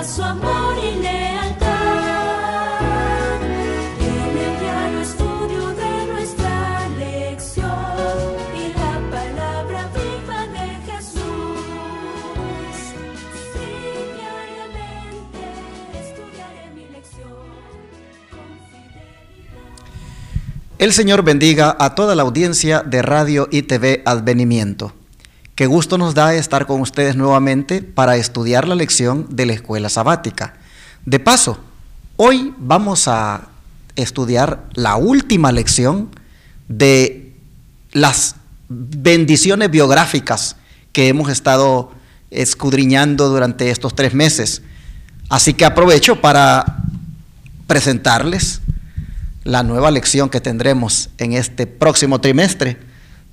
su amor y lealtad. En el diario estudio de nuestra lección y la palabra viva de Jesús. Sí, diariamente estudiaré mi lección con fidelidad. El Señor bendiga a toda la audiencia de Radio y TV Advenimiento. Qué gusto nos da estar con ustedes nuevamente para estudiar la lección de la escuela sabática. De paso, hoy vamos a estudiar la última lección de las bendiciones biográficas que hemos estado escudriñando durante estos 3 meses. Así que aprovecho para presentarles la nueva lección que tendremos en este próximo trimestre.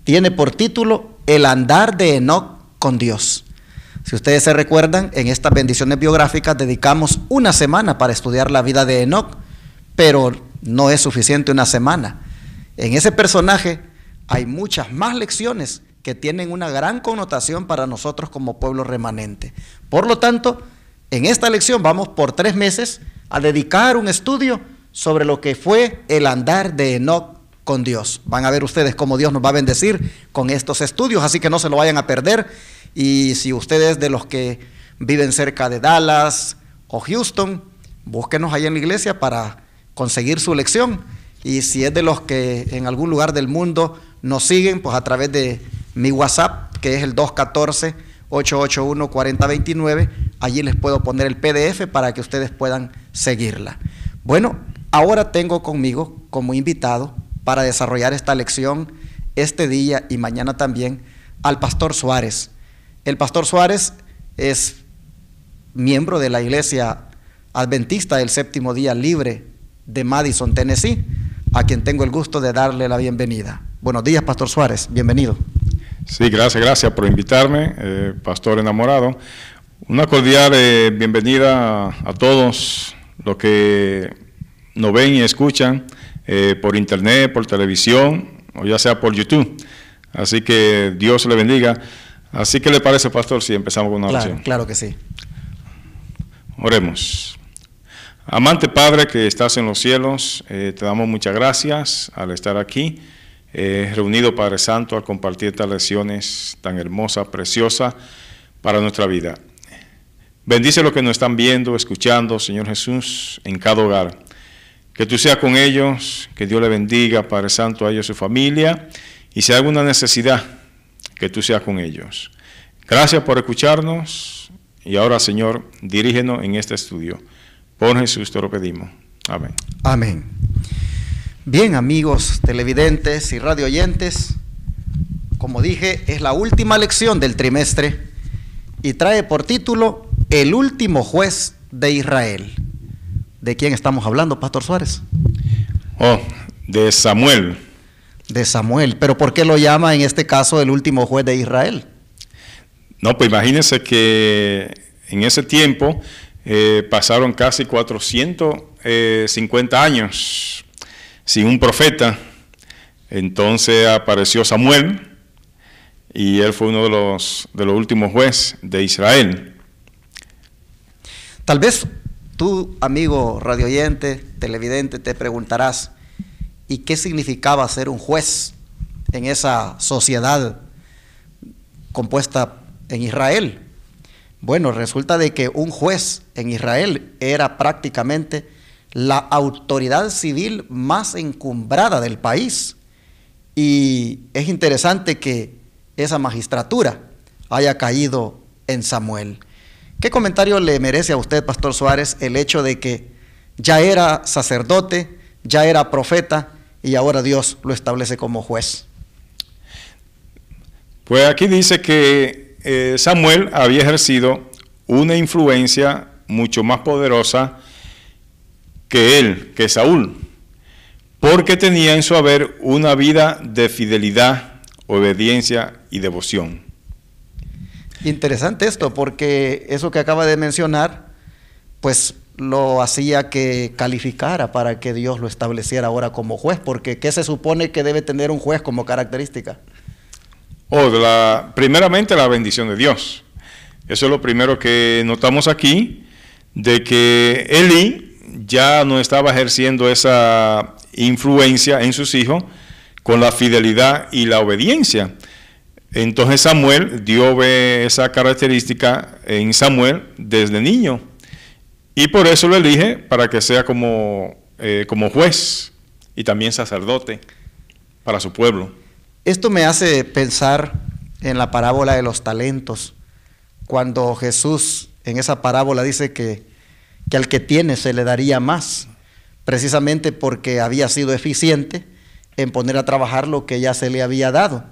Tiene por título El andar de Enoc con Dios. Si ustedes se recuerdan, en estas bendiciones biográficas dedicamos una semana para estudiar la vida de Enoc, pero no es suficiente una semana. En ese personaje hay muchas más lecciones que tienen una gran connotación para nosotros como pueblo remanente. Por lo tanto, en esta lección vamos por 3 meses a dedicar un estudio sobre lo que fue el andar de Enoc con Dios. Van a ver ustedes cómo Dios nos va a bendecir con estos estudios, así que no se lo vayan a perder. Y si ustedes de los que viven cerca de Dallas o Houston, búsquenos ahí en la iglesia para conseguir su lección. Y si es de los que en algún lugar del mundo nos siguen, pues a través de mi WhatsApp, que es el 214-881-4029, allí les puedo poner el PDF para que ustedes puedan seguirla. Bueno, ahora tengo conmigo como invitado para desarrollar esta lección este día y mañana también al pastor Suárez. El pastor Suárez es miembro de la Iglesia Adventista del Séptimo Día Libre de Madison, Tennessee, a quien tengo el gusto de darle la bienvenida. Buenos días, pastor Suárez, bienvenido. Sí, gracias por invitarme, pastor enamorado. Una cordial bienvenida a todos los que nos ven y escuchan por internet, por televisión, o ya sea por YouTube. Así que Dios le bendiga. Así que le parece, pastor, si empezamos con una oración. Claro que sí. Oremos. Amante Padre que estás en los cielos, te damos muchas gracias al estar aquí, reunido, Padre Santo, a compartir estas lecciones tan hermosas, preciosas para nuestra vida. Bendice los que nos están viendo, escuchando, Señor Jesús, en cada hogar. Que tú seas con ellos, que Dios le bendiga, Padre Santo, a ellos y a su familia, y si hay alguna necesidad, que tú seas con ellos. Gracias por escucharnos, y ahora, Señor, dirígenos en este estudio. Por Jesús te lo pedimos. Amén. Amén. Bien, amigos televidentes y radio oyentes, como dije, es la última lección del trimestre, y trae por título El último juez de Israel. ¿De quién estamos hablando, pastor Suárez? De Samuel. De Samuel, pero ¿por qué lo llama en este caso el último juez de Israel? No, pues imagínense que en ese tiempo pasaron casi 450 años sin un profeta. Entonces apareció Samuel y él fue uno de los últimos jueces de Israel. Tal vez tú, amigo radioyente, televidente, te preguntarás, ¿y qué significaba ser un juez en esa sociedad compuesta en Israel? Bueno, resulta de que un juez en Israel era prácticamente la autoridad civil más encumbrada del país. Y es interesante que esa magistratura haya caído en Samuel. ¿Qué comentario le merece a usted, pastor Suárez, el hecho de que ya era sacerdote, ya era profeta y ahora Dios lo establece como juez? Pues aquí dice que Samuel había ejercido una influencia mucho más poderosa que él, que Saúl, porque tenía en su haber una vida de fidelidad, obediencia y devoción. Interesante esto, porque eso que acaba de mencionar, pues lo hacía que calificara para que Dios lo estableciera ahora como juez, porque ¿qué se supone que debe tener un juez como característica? Primeramente la bendición de Dios. Eso es lo primero que notamos aquí, de que Elí ya no estaba ejerciendo esa influencia en sus hijos con la fidelidad y la obediencia. Entonces Dios ve esa característica en Samuel desde niño, y por eso lo elige para que sea como juez y también sacerdote para su pueblo. Esto me hace pensar en la parábola de los talentos, cuando Jesús en esa parábola dice que al que tiene se le daría más, precisamente porque había sido eficiente en poner a trabajar lo que ya se le había dado.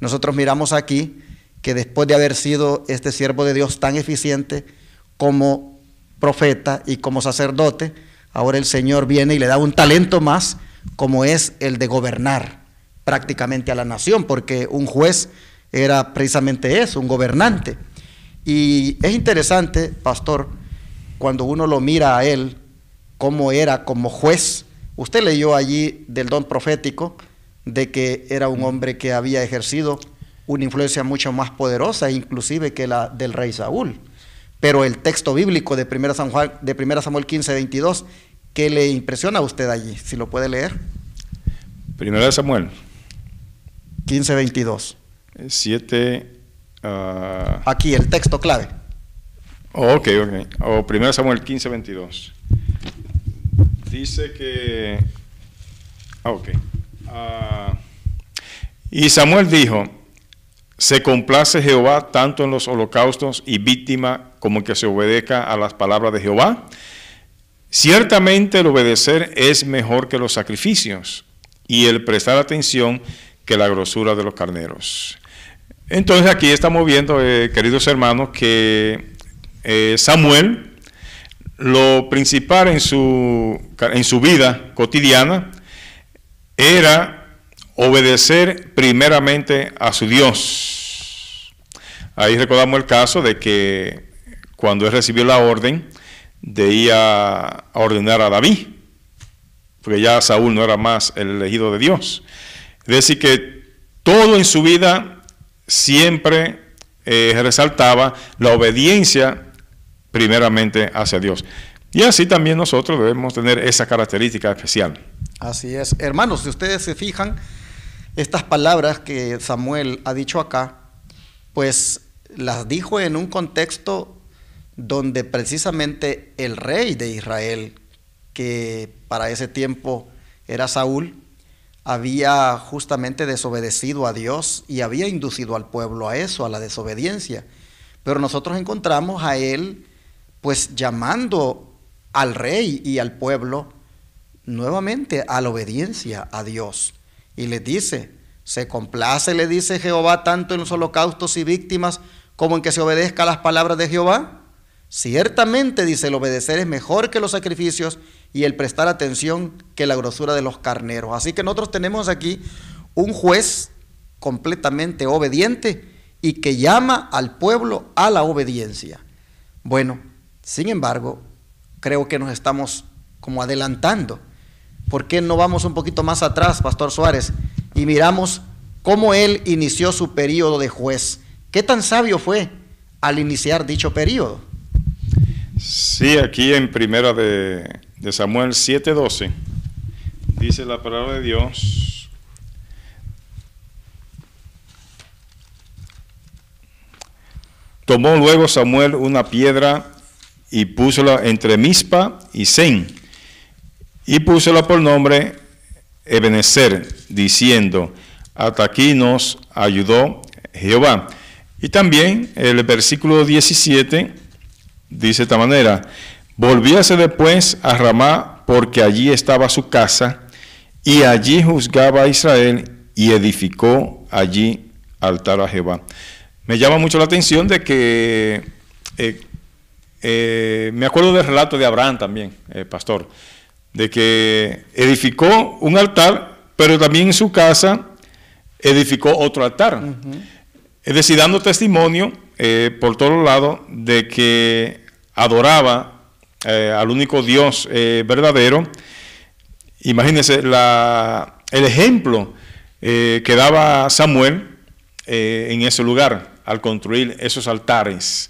Nosotros miramos aquí que después de haber sido este siervo de Dios tan eficiente como profeta y como sacerdote, ahora el Señor viene y le da un talento más, como es el de gobernar prácticamente a la nación, porque un juez era precisamente eso, un gobernante. Y es interesante, pastor, cuando uno lo mira a él, cómo era como juez. Usted leyó allí del don profético, de que era un hombre que había ejercido una influencia mucho más poderosa, inclusive que la del rey Saúl. Pero el texto bíblico de 1 Samuel 15, 22, ¿qué le impresiona a usted allí? Si lo puede leer. 1 Samuel 15, 22. 7. Aquí, el texto clave. Ok. O 1 Samuel 15, 22. Dice que... y Samuel dijo: se complace Jehová tanto en los holocaustos y víctimas como en que se obedezca a las palabras de Jehová. Ciertamente el obedecer es mejor que los sacrificios, y el prestar atención que la grosura de los carneros. Entonces aquí estamos viendo, queridos hermanos, que Samuel, lo principal en su vida cotidiana era obedecer primeramente a su Dios. Ahí recordamos el caso de que cuando él recibió la orden de ir a ordenar a David, porque ya Saúl no era más el elegido de Dios. Es decir, que todo en su vida siempre resaltaba la obediencia primeramente hacia Dios. Y así también nosotros debemos tener esa característica especial. Así es. Hermanos, si ustedes se fijan, estas palabras que Samuel ha dicho acá, pues las dijo en un contexto donde precisamente el rey de Israel, que para ese tiempo era Saúl, había justamente desobedecido a Dios y había inducido al pueblo a eso, a la desobediencia. Pero nosotros encontramos a él pues llamando al rey y al pueblo nuevamente a la obediencia a Dios. Y les dice: se complace, le dice Jehová, tanto en los holocaustos y víctimas como en que se obedezca a las palabras de Jehová. Ciertamente, dice, el obedecer es mejor que los sacrificios y el prestar atención que la grosura de los carneros. Así que nosotros tenemos aquí un juez completamente obediente y que llama al pueblo a la obediencia. Bueno, sin embargo, creo que nos estamos como adelantando. ¿Por qué no vamos un poquito más atrás, Pastor Suárez, y miramos cómo él inició su periodo de juez? ¿Qué tan sabio fue al iniciar dicho periodo? Sí, aquí en primera de Samuel 7:12 dice la palabra de Dios: tomó luego Samuel una piedra y púsola entre Mizpa y Sen, y púsola por nombre Ebenezer, diciendo: hasta aquí nos ayudó Jehová. Y también el versículo 17 dice de esta manera: volvíase después a Ramá, porque allí estaba su casa, y allí juzgaba a Israel, y edificó allí altar a Jehová. Me llama mucho la atención de que, me acuerdo del relato de Abraham también, pastor, de que edificó un altar, pero también en su casa edificó otro altar. Es decir, dando testimonio por todos lados de que adoraba al único Dios verdadero. Imagínense el ejemplo que daba Samuel en ese lugar al construir esos altares,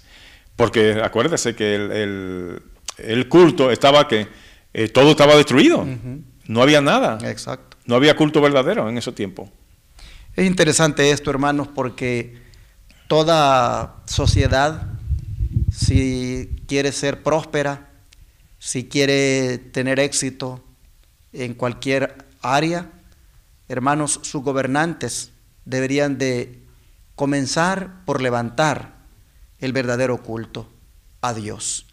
porque acuérdese que el culto estaba que todo estaba destruido. No había nada. Exacto. No había culto verdadero en ese tiempo. Es interesante esto, hermanos, porque toda sociedad, si quiere ser próspera, si quiere tener éxito en cualquier área, hermanos, sus gobernantes deberían de comenzar por levantar el verdadero culto a Dios.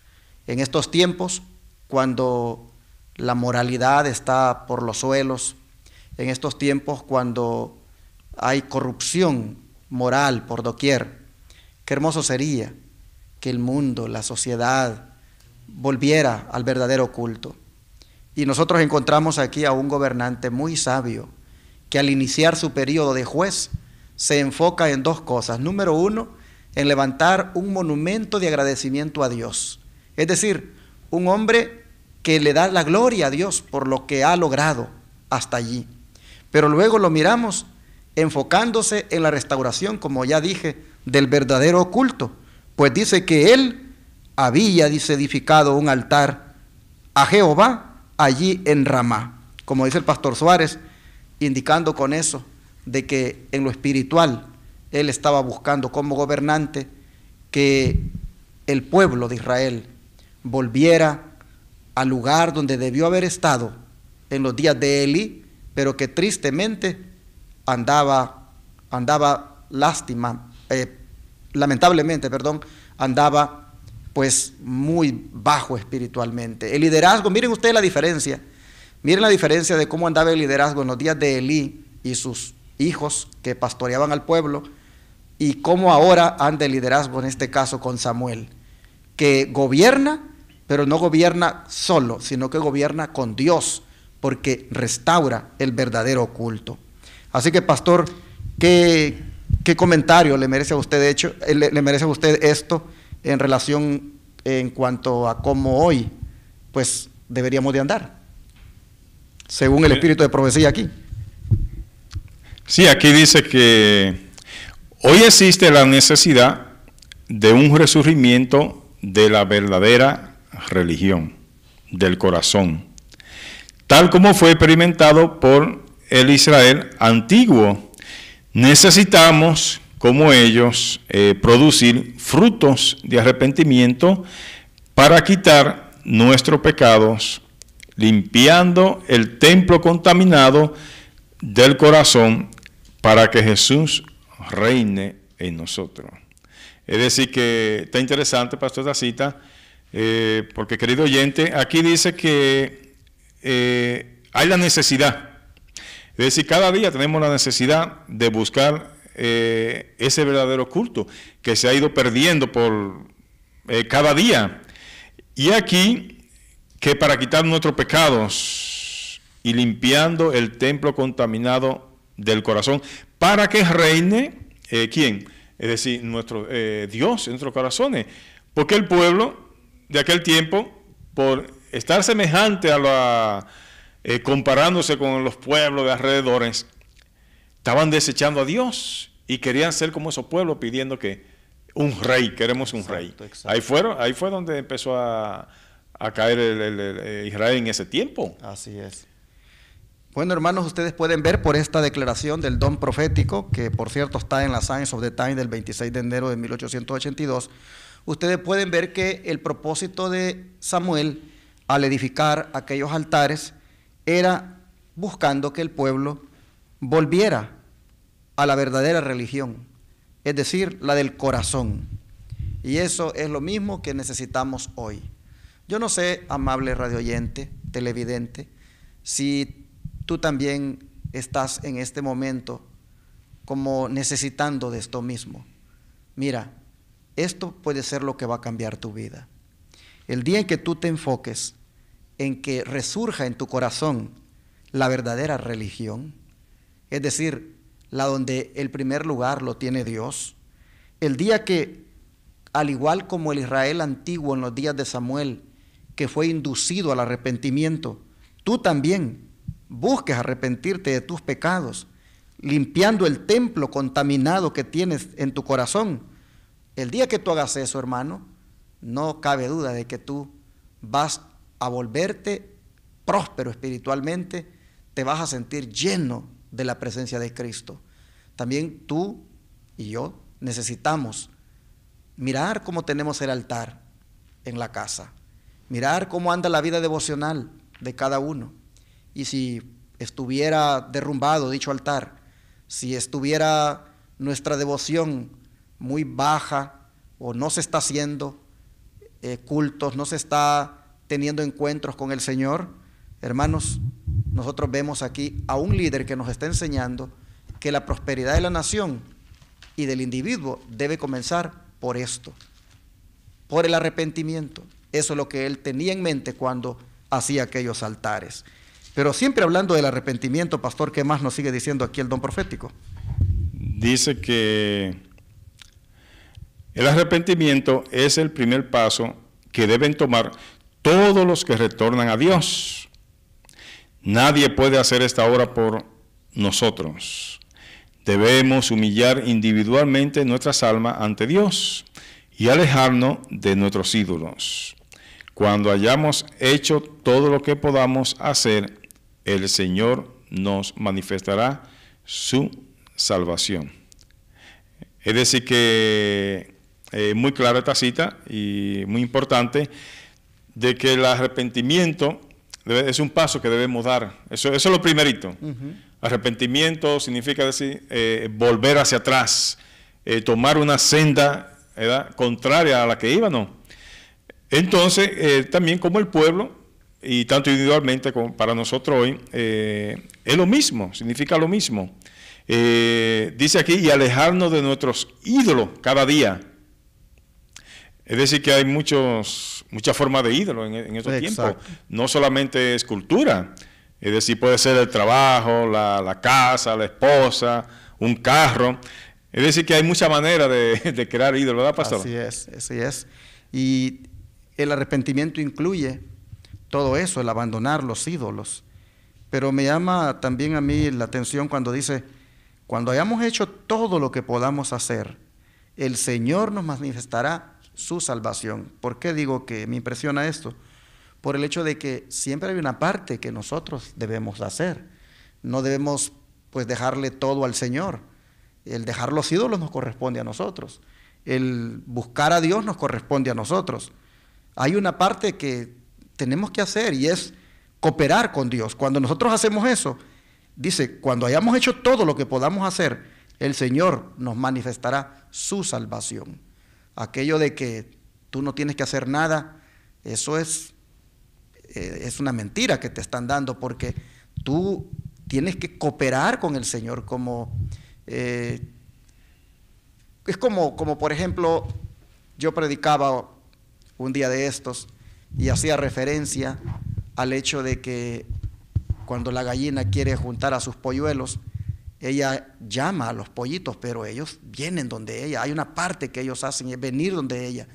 En estos tiempos, cuando la moralidad está por los suelos, en estos tiempos cuando hay corrupción moral por doquier, qué hermoso sería que el mundo, la sociedad, volviera al verdadero culto. Y nosotros encontramos aquí a un gobernante muy sabio, que al iniciar su periodo de juez, se enfoca en dos cosas. Número uno, en levantar un monumento de agradecimiento a Dios. Es decir, un hombre que le da la gloria a Dios por lo que ha logrado hasta allí. Pero luego lo miramos enfocándose en la restauración, como ya dije, del verdadero culto. Pues dice que él había edificado un altar a Jehová allí en Ramá. Como dice el pastor Suárez, indicando con eso de que en lo espiritual él estaba buscando como gobernante que el pueblo de Israel volviera al lugar donde debió haber estado en los días de Elí, pero que tristemente lamentablemente, andaba pues muy bajo espiritualmente. El liderazgo, miren ustedes la diferencia, miren la diferencia de cómo andaba el liderazgo en los días de Elí y sus hijos que pastoreaban al pueblo, y cómo ahora anda el liderazgo en este caso con Samuel, que gobierna, pero no gobierna solo, sino que gobierna con Dios, porque restaura el verdadero culto. Así que, pastor, ¿qué comentario le merece a usted le merece a usted esto en relación en cuanto a cómo hoy pues deberíamos de andar, según el espíritu de profecía aquí? Sí, aquí dice que hoy existe la necesidad de un resurgimiento de la verdadera religión, del corazón, tal como fue experimentado por el Israel antiguo. Necesitamos, como ellos, producir frutos de arrepentimiento para quitar nuestros pecados, limpiando el templo contaminado del corazón para que Jesús reine en nosotros. Es decir, que está interesante, pastor, esta cita, porque, querido oyente, aquí dice que hay la necesidad. Es decir, cada día tenemos la necesidad de buscar ese verdadero culto que se ha ido perdiendo por cada día. Y aquí, que para quitar nuestros pecados y limpiando el templo contaminado del corazón, para que reine, ¿quién? Es decir, nuestro Dios en nuestros corazones. Porque el pueblo de aquel tiempo, por estar semejante a la... comparándose con los pueblos de alrededores, estaban desechando a Dios y querían ser como esos pueblos pidiendo que un rey, queremos un rey. Exacto. Ahí fue donde empezó a caer el Israel en ese tiempo. Así es. Bueno, hermanos, ustedes pueden ver por esta declaración del don profético, que por cierto está en la Science of the Time del 26 de enero de 1882, ustedes pueden ver que el propósito de Samuel al edificar aquellos altares era buscando que el pueblo volviera a la verdadera religión, es decir, la del corazón. Y eso es lo mismo que necesitamos hoy. Yo no sé, amable radioyente, televidente, si tú también estás en este momento como necesitando de esto mismo. Mira, esto puede ser lo que va a cambiar tu vida. El día en que tú te enfoques en que resurja en tu corazón la verdadera religión, es decir, la donde el primer lugar lo tiene Dios, el día que, al igual como el Israel antiguo en los días de Samuel, que fue inducido al arrepentimiento, tú también busques arrepentirte de tus pecados, limpiando el templo contaminado que tienes en tu corazón. El día que tú hagas eso, hermano, no cabe duda de que tú vas a volverte próspero espiritualmente, te vas a sentir lleno de la presencia de Cristo. También tú y yo necesitamos mirar cómo tenemos el altar en la casa, mirar cómo anda la vida devocional de cada uno. Y si estuviera derrumbado dicho altar, si estuviera nuestra devoción muy baja o no se está haciendo cultos, no se está teniendo encuentros con el Señor, hermanos, nosotros vemos aquí a un líder que nos está enseñando que la prosperidad de la nación y del individuo debe comenzar por esto, por el arrepentimiento. Eso es lo que él tenía en mente cuando hacía aquellos altares. Pero siempre hablando del arrepentimiento, pastor, ¿qué más nos sigue diciendo aquí el don profético? Dice que el arrepentimiento es el primer paso que deben tomar todos los que retornan a Dios. Nadie puede hacer esta obra por nosotros. Debemos humillar individualmente nuestras almas ante Dios y alejarnos de nuestros ídolos. Cuando hayamos hecho todo lo que podamos hacer, el Señor nos manifestará su salvación. Es decir que muy clara esta cita y muy importante de que el arrepentimiento es un paso que debemos dar. Eso es lo primerito. Arrepentimiento significa decir volver hacia atrás, tomar una senda, ¿verdad?, contraria a la que íbamos. Entonces, también como el pueblo, y tanto individualmente como para nosotros hoy, es lo mismo, significa lo mismo. Dice aquí, y alejarnos de nuestros ídolos cada día. Es decir, que hay muchas formas de ídolos en estos tiempos. No solamente escultura, es decir, puede ser el trabajo, la casa, la esposa, un carro. Es decir, que hay muchas maneras de crear ídolos, ¿verdad, pastor? Así es. Y el arrepentimiento incluye todo eso, el abandonar los ídolos. Pero me llama también a mí la atención cuando dice, cuando hayamos hecho todo lo que podamos hacer, el Señor nos manifestará su salvación. ¿Por qué digo que me impresiona esto? Por el hecho de que siempre hay una parte que nosotros debemos hacer. No debemos pues dejarle todo al Señor. El dejar los ídolos nos corresponde a nosotros. El buscar a Dios nos corresponde a nosotros. Hay una parte que tenemos que hacer y es cooperar con Dios. Cuando nosotros hacemos eso, dice, cuando hayamos hecho todo lo que podamos hacer, el Señor nos manifestará su salvación. Aquello de que tú no tienes que hacer nada, eso es una mentira que te están dando, porque tú tienes que cooperar con el Señor. Es como por ejemplo, yo predicaba un día de estos y hacía referencia al hecho de que cuando la gallina quiere juntar a sus polluelos, ella llama a los pollitos, pero ellos vienen donde ella. Hay una parte que ellos hacen, es venir donde ella.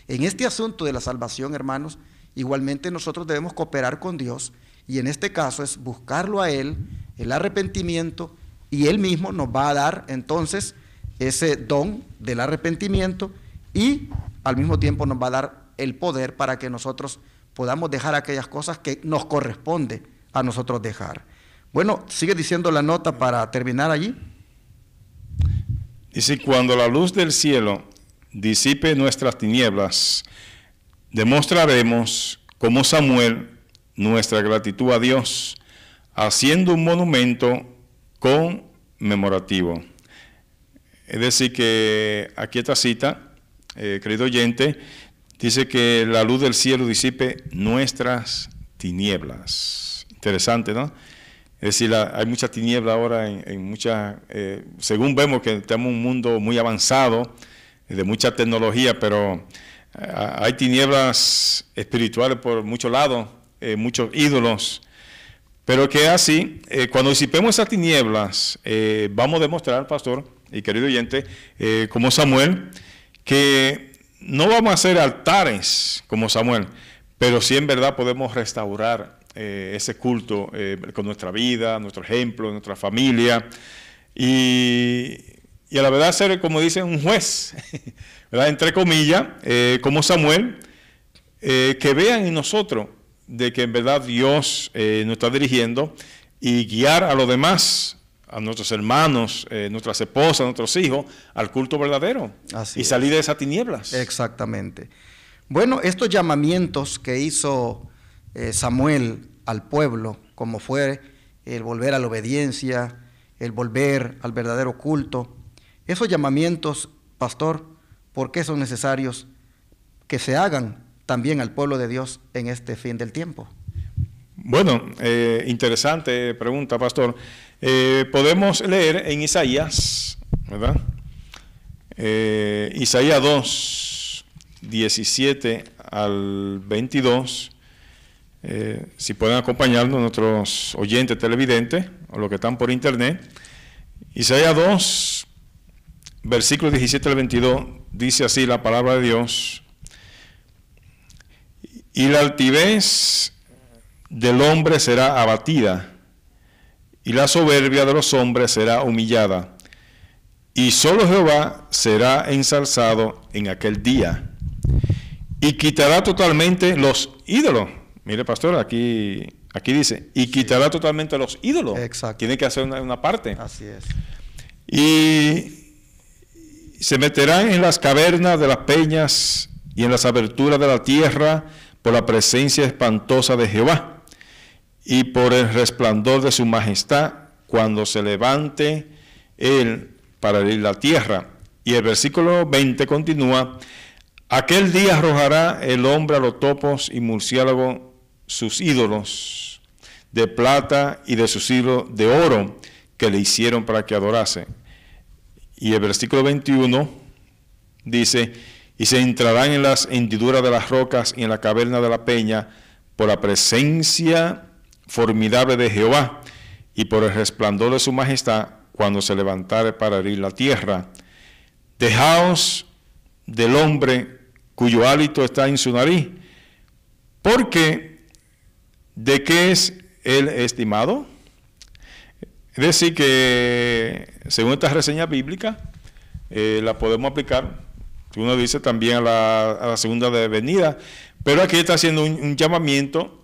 En este asunto de la salvación, hermanos, igualmente nosotros debemos cooperar con Dios, y en este caso es buscarlo a Él, el arrepentimiento, y Él mismo nos va a dar entonces ese don del arrepentimiento, y al mismo tiempo nos va a dar el poder para que nosotros podamos dejar aquellas cosas que nos corresponde a nosotros dejar. Bueno, sigue diciendo la nota para terminar allí. Dice, cuando la luz del cielo disipe nuestras tinieblas, demostraremos como Samuel nuestra gratitud a Dios, haciendo un monumento conmemorativo. Es decir, que aquí esta cita, querido oyente, dice que la luz del cielo disipe nuestras tinieblas. Interesante, ¿no? Es decir, hay mucha tiniebla ahora según vemos que tenemos un mundo muy avanzado, de mucha tecnología, pero hay tinieblas espirituales por muchos lados, muchos ídolos. Pero que así, cuando disipemos esas tinieblas, vamos a demostrar, pastor y querido oyente, como Samuel, que no vamos a hacer altares como Samuel, pero sí en verdad podemos restaurar ese culto con nuestra vida, nuestro ejemplo, nuestra familia, y a la verdad ser, como dicen, un juez, ¿verdad?, entre comillas, como Samuel, que vean en nosotros de que en verdad Dios nos está dirigiendo y guiar a los demás, a nuestros hermanos, nuestras esposas, nuestros hijos, al culto verdadero. Así y salir de esas tinieblas. Exactamente. Bueno, estos llamamientos que hizo Samuel al pueblo, como fue el volver a la obediencia, el volver al verdadero culto, esos llamamientos, pastor, ¿por qué son necesarios que se hagan también al pueblo de Dios en este fin del tiempo? Bueno, interesante pregunta, pastor. Podemos leer en Isaías, ¿verdad? Isaías 2, 17 al 22. Si pueden acompañarnos nuestros oyentes televidentes o los que están por internet. Isaías 2, versículos 17 al 22, dice así la palabra de Dios: y la altivez del hombre será abatida, y la soberbia de los hombres será humillada, y solo Jehová será ensalzado en aquel día, y quitará totalmente los ídolos. Mire, pastor, aquí dice, y quitará totalmente los ídolos. Exacto. Tiene que hacer una parte. Así es. Y se meterán en las cavernas de las peñas y en las aberturas de la tierra por la presencia espantosa de Jehová y por el resplandor de su majestad, cuando se levante él para herir la tierra. Y el versículo 20 continúa: aquel día arrojará el hombre a los topos y murciélagos sus ídolos de plata y de sus ídolos de oro que le hicieron para que adorase. Y el versículo 21 dice: y se entrarán en las hendiduras de las rocas y en la caverna de la peña por la presencia formidable de Jehová y por el resplandor de su majestad, cuando se levantare para herir la tierra. Dejaos del hombre cuyo hálito está en su nariz, porque ¿de qué es él estimado? Es decir, que según esta reseña bíblica, la podemos aplicar, uno dice, también a la segunda venida, pero aquí está haciendo un llamamiento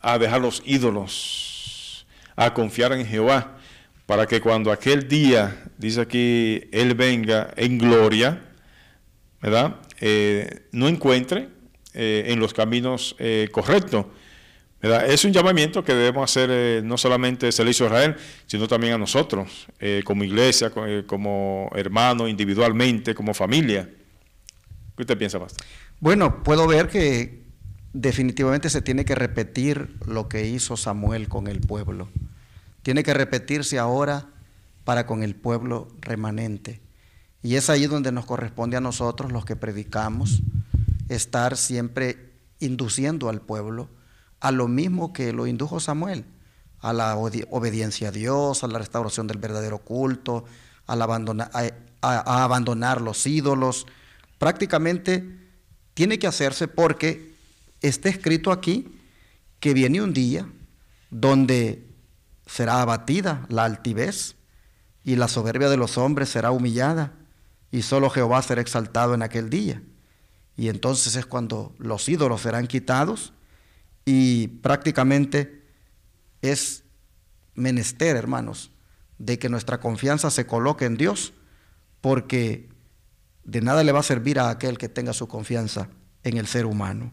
a dejar los ídolos, a confiar en Jehová, para que cuando aquel día, dice aquí, Él venga en gloria, ¿verdad? No encuentre en los caminos correctos, ¿verdad? Es un llamamiento que debemos hacer, no solamente se le hizo a Israel, sino también a nosotros, como iglesia, como hermanos, individualmente, como familia. ¿Qué usted piensa, pastor? Bueno, puedo ver que definitivamente se tiene que repetir lo que hizo Samuel con el pueblo. Tiene que repetirse ahora para con el pueblo remanente. Y es ahí donde nos corresponde a nosotros, los que predicamos, estar siempre induciendo al pueblo a lo mismo que lo indujo Samuel, a la obediencia a Dios, a la restauración del verdadero culto, a abandonar los ídolos. Prácticamente tiene que hacerse porque está escrito aquí que viene un día donde será abatida la altivez y la soberbia de los hombres será humillada y solo Jehová será exaltado en aquel día. Y entonces es cuando los ídolos serán quitados y prácticamente es menester, hermanos, de que nuestra confianza se coloque en Dios, porque de nada le va a servir a aquel que tenga su confianza en el ser humano.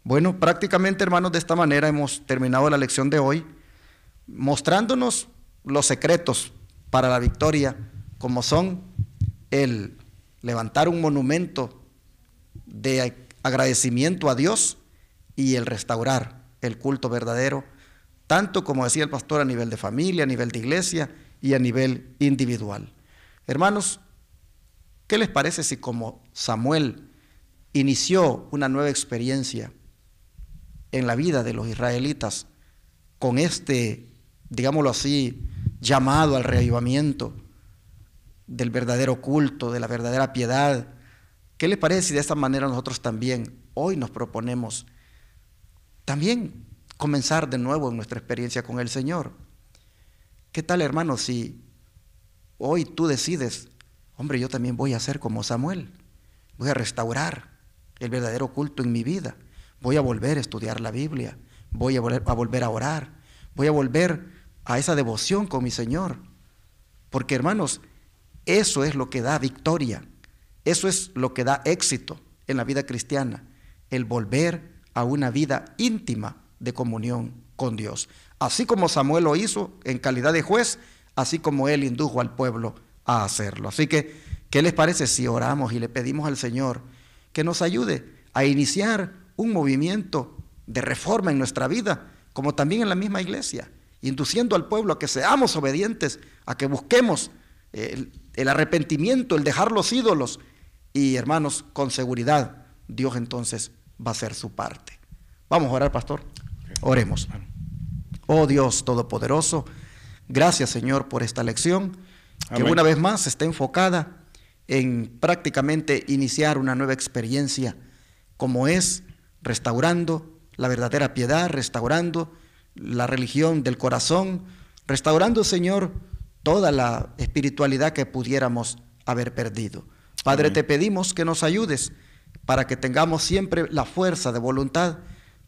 Bueno, prácticamente, hermanos, de esta manera hemos terminado la lección de hoy, mostrándonos los secretos para la victoria, como son el levantar un monumento de agradecimiento a Dios y el restaurar el culto verdadero, tanto como decía el pastor, a nivel de familia, a nivel de iglesia y a nivel individual. Hermanos, ¿qué les parece si como Samuel inició una nueva experiencia en la vida de los israelitas con este, digámoslo así, llamado al reavivamiento del verdadero culto, de la verdadera piedad? ¿Qué les parece si de esta manera nosotros también hoy nos proponemos también comenzar de nuevo en nuestra experiencia con el Señor? ¿Qué tal, hermanos, si hoy tú decides, hombre, yo también voy a ser como Samuel, voy a restaurar el verdadero culto en mi vida, voy a volver a estudiar la Biblia, voy a volver a orar, voy a volver a esa devoción con mi Señor. Porque, hermanos, eso es lo que da victoria, eso es lo que da éxito en la vida cristiana, el volver a una vida íntima de comunión con Dios. Así como Samuel lo hizo en calidad de juez, así como él indujo al pueblo a hacerlo. Así que, ¿qué les parece si oramos y le pedimos al Señor que nos ayude a iniciar un movimiento de reforma en nuestra vida, como también en la misma iglesia, induciendo al pueblo a que seamos obedientes, a que busquemos el arrepentimiento, el dejar los ídolos, y hermanos, con seguridad, Dios entonces va a hacer su parte. Vamos a orar, pastor. Oremos. Oh Dios Todopoderoso, gracias, Señor, por esta lección, que una vez más está enfocada en prácticamente iniciar una nueva experiencia, como es restaurando la verdadera piedad, restaurando la religión del corazón, restaurando, Señor, toda la espiritualidad que pudiéramos haber perdido. Padre, te pedimos que nos ayudes para que tengamos siempre la fuerza de voluntad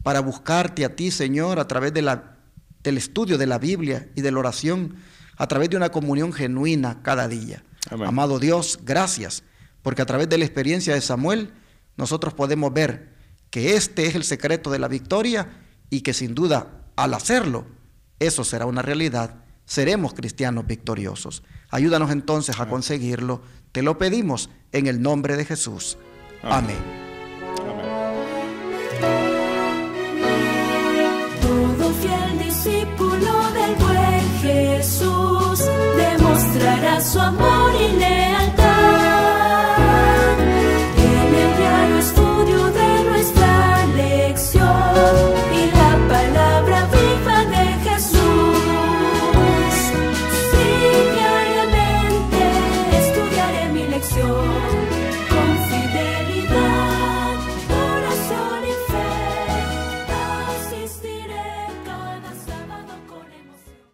para buscarte a ti, Señor, a través del estudio de la Biblia y de la oración, a través de una comunión genuina cada día. Amén. Amado Dios, gracias, porque a través de la experiencia de Samuel, nosotros podemos ver que este es el secreto de la victoria y que sin duda, al hacerlo, eso será una realidad. Seremos cristianos victoriosos. Ayúdanos entonces a conseguirlo. Te lo pedimos en el nombre de Jesús. Amén.